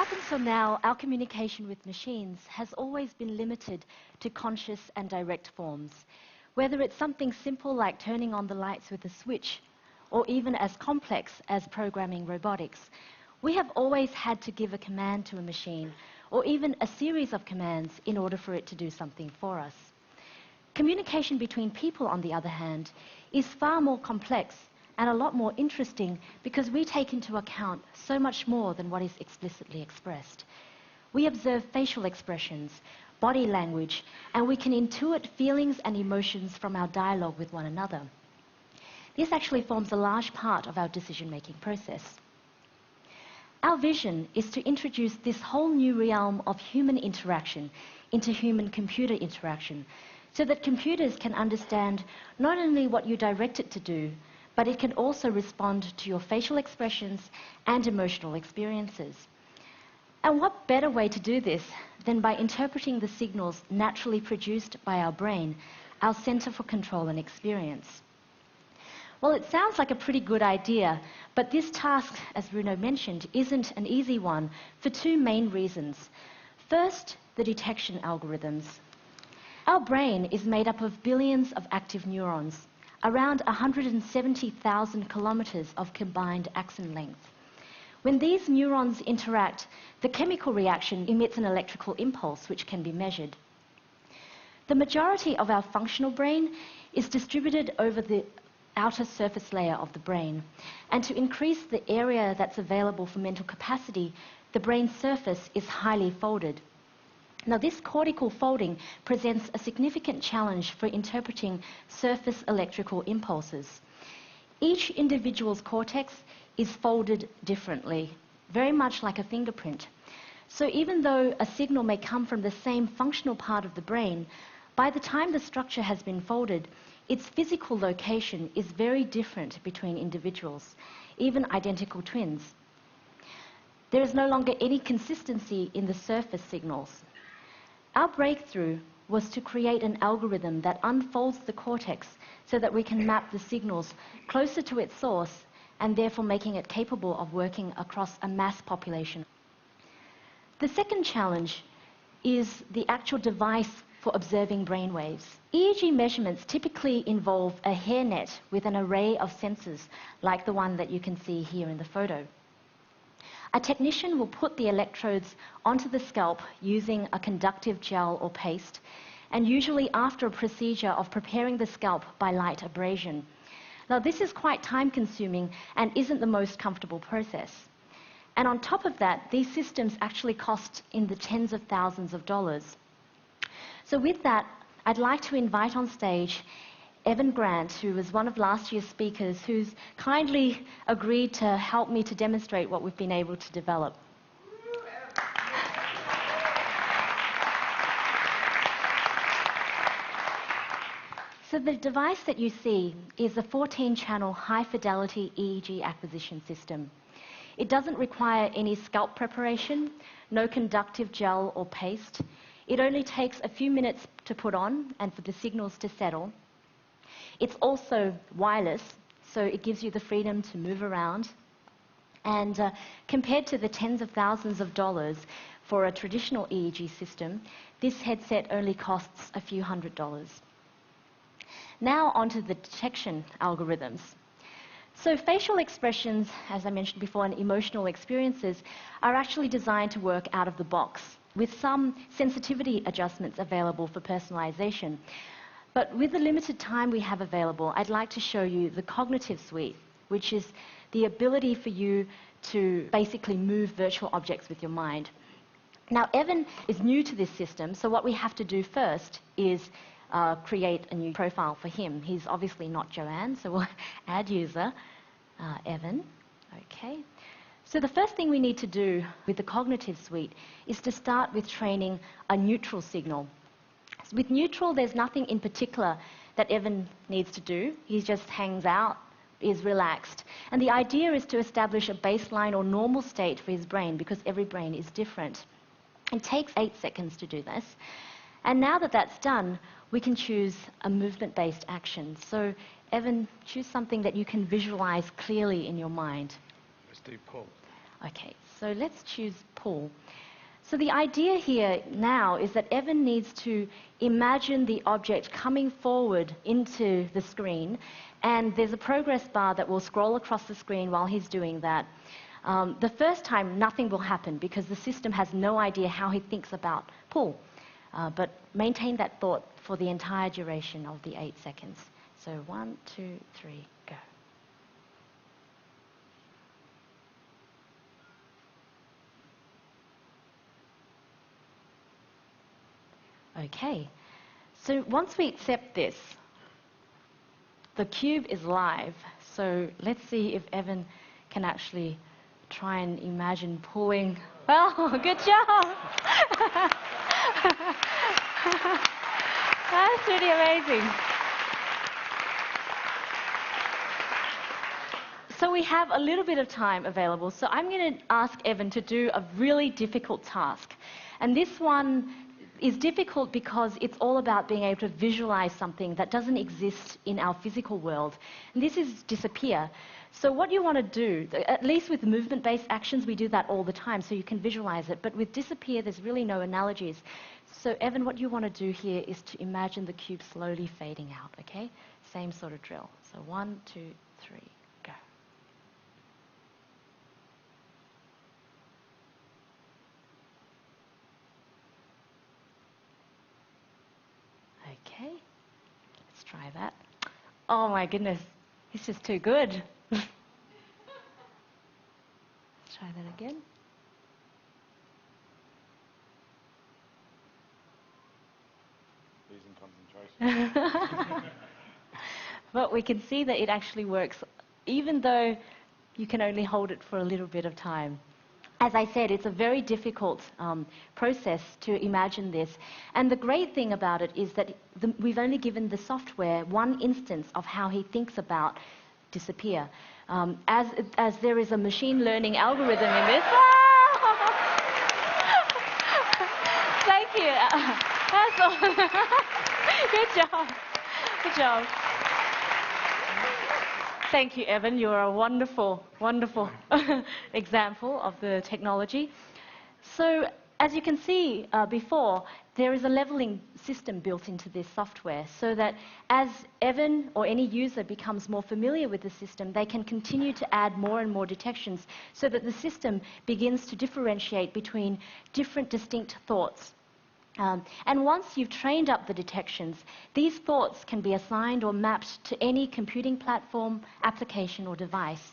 Up until now, our communication with machines has always been limited to conscious and direct forms. Whether it's something simple like turning on the lights with a switch, or even as complex as programming robotics, we have always had to give a command to a machine, or even a series of commands in order for it to do something for us. Communication between people, on the other hand, is far more complex and a lot more interesting because we take into account so much more than what is explicitly expressed. We observe facial expressions, body language, and we can intuit feelings and emotions from our dialogue with one another. This actually forms a large part of our decision-making process. Our vision is to introduce this whole new realm of human interaction into human-computer interaction, so that computers can understand not only what you direct it to do, but it can also respond to your facial expressions and emotional experiences. And what better way to do this than by interpreting the signals naturally produced by our brain, our Center for Control and Experience? Well, it sounds like a pretty good idea, but this task, as Bruno mentioned, isn't an easy one for two main reasons. First, the detection algorithms. Our brain is made up of billions of active neurons, around 170,000 kilometers of combined axon length. When these neurons interact, the chemical reaction emits an electrical impulse which can be measured. The majority of our functional brain is distributed over the outer surface layer of the brain, and to increase the area that's available for mental capacity, the brain's surface is highly folded. Now, this cortical folding presents a significant challenge for interpreting surface electrical impulses. Each individual's cortex is folded differently, very much like a fingerprint. So even though a signal may come from the same functional part of the brain, by the time the structure has been folded, its physical location is very different between individuals, even identical twins. There is no longer any consistency in the surface signals. Our breakthrough was to create an algorithm that unfolds the cortex so that we can map the signals closer to its source and therefore making it capable of working across a mass population. The second challenge is the actual device for observing brainwaves. EEG measurements typically involve a hairnet with an array of sensors like the one that you can see here in the photo. A technician will put the electrodes onto the scalp using a conductive gel or paste, and usually after a procedure of preparing the scalp by light abrasion. Now, this is quite time-consuming and isn't the most comfortable process. And on top of that, these systems actually cost in the tens of thousands of dollars. So with that, I'd like to invite on stage Evan Grant, who was one of last year's speakers, who's kindly agreed to help me to demonstrate what we've been able to develop. So the device that you see is a 14-channel high-fidelity EEG acquisition system. It doesn't require any scalp preparation, no conductive gel or paste. It only takes a few minutes to put on and for the signals to settle. It's also wireless, so it gives you the freedom to move around. And compared to the tens of thousands of dollars for a traditional EEG system, this headset only costs a few $100s. Now onto the detection algorithms. So facial expressions, as I mentioned before, and emotional experiences are actually designed to work out of the box, with some sensitivity adjustments available for personalization. But with the limited time we have available, I'd like to show you the cognitive suite, which is the ability for you to basically move virtual objects with your mind. Now, Evan is new to this system, so what we have to do first is create a new profile for him. He's obviously not Joanne, so we'll add user, Evan. Okay. So the first thing we need to do with the cognitive suite is to start with training a neutral signal. With neutral, there's nothing in particular that Evan needs to do. He just hangs out, is relaxed. And the idea is to establish a baseline or normal state for his brain, because every brain is different. It takes 8 seconds to do this. And now that that's done, we can choose a movement-based action. So, Evan, choose something that you can visualize clearly in your mind. Let's do pull. Okay, so let's choose pull. So the idea here now is that Evan needs to imagine the object coming forward into the screen, and there's a progress bar that will scroll across the screen while he's doing that. The first time, nothing will happen because the system has no idea how he thinks about pull. But maintain that thought for the entire duration of the 8 seconds. So 1, 2, 3, go. Okay, so once we accept this, the cube is live. So let's see if Evan can actually try and imagine pulling. Oh, good job! That's really amazing. So we have a little bit of time available. So I'm going to ask Evan to do a really difficult task. And this one is difficult because it's all about being able to visualize something that doesn't exist in our physical world. And this is disappear. So what you want to do, at least with movement-based actions, we do that all the time, so you can visualize it. But with disappear, there's really no analogies. So Evan, what you want to do here is to imagine the cube slowly fading out, okay? Same sort of drill. So 1, 2, 3, go. Okay, let's try that. Oh my goodness, it's just too good. Let's try that again. Losing concentration. But we can see that it actually works, even though you can only hold it for a little bit of time. As I said, it's a very difficult process to imagine this. And the great thing about it is that we've only given the software one instance of how he thinks about disappear. As there is a machine learning algorithm in this. Thank you. That's all. Good job. Good job. Thank you, Evan. You're a wonderful, wonderful example of the technology. So, as you can see before, there is a leveling system built into this software so that as Evan or any user becomes more familiar with the system, they can continue to add more and more detections so that the system begins to differentiate between different distinct thoughts. And once you've trained up the detections, these thoughts can be assigned or mapped to any computing platform, application, or device.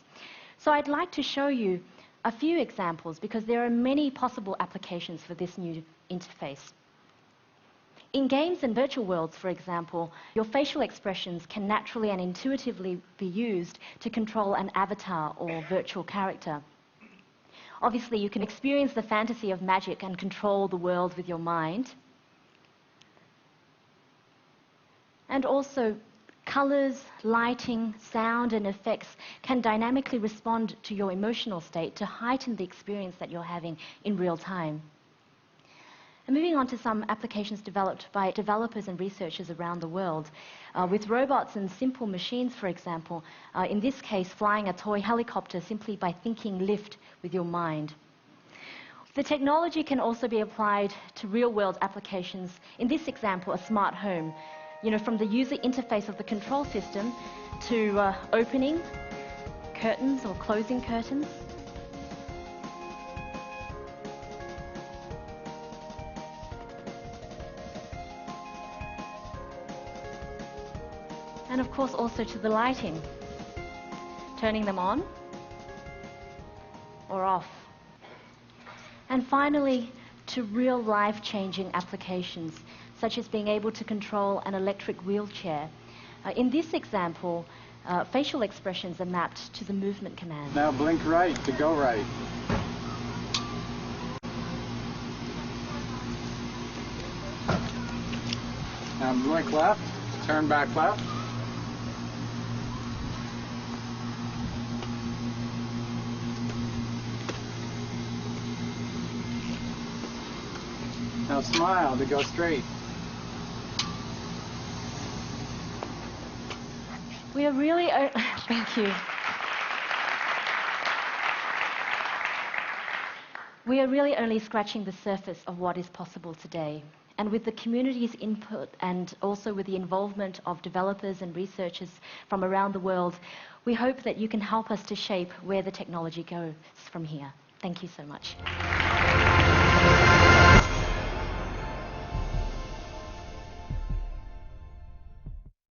So I'd like to show you a few examples because there are many possible applications for this new interface. In games and virtual worlds, for example, your facial expressions can naturally and intuitively be used to control an avatar or virtual character. Obviously, you can experience the fantasy of magic and control the world with your mind. And also, colors, lighting, sound, and effects can dynamically respond to your emotional state to heighten the experience that you're having in real time. And moving on to some applications developed by developers and researchers around the world. With robots and simple machines, for example, in this case, flying a toy helicopter simply by thinking lift with your mind. The technology can also be applied to real-world applications. In this example, a smart home. You know, from the user interface of the control system to opening curtains or closing curtains. And of course also to the lighting, turning them on or off. And finally, to real life-changing applications, such as being able to control an electric wheelchair. In this example, facial expressions are mapped to the movement command. Now blink right to go right. Now blink left, turn back left. Now smile to go straight. We are really, thank you. We are really only scratching the surface of what is possible today. And with the community's input and also with the involvement of developers and researchers from around the world, we hope that you can help us to shape where the technology goes from here. Thank you so much.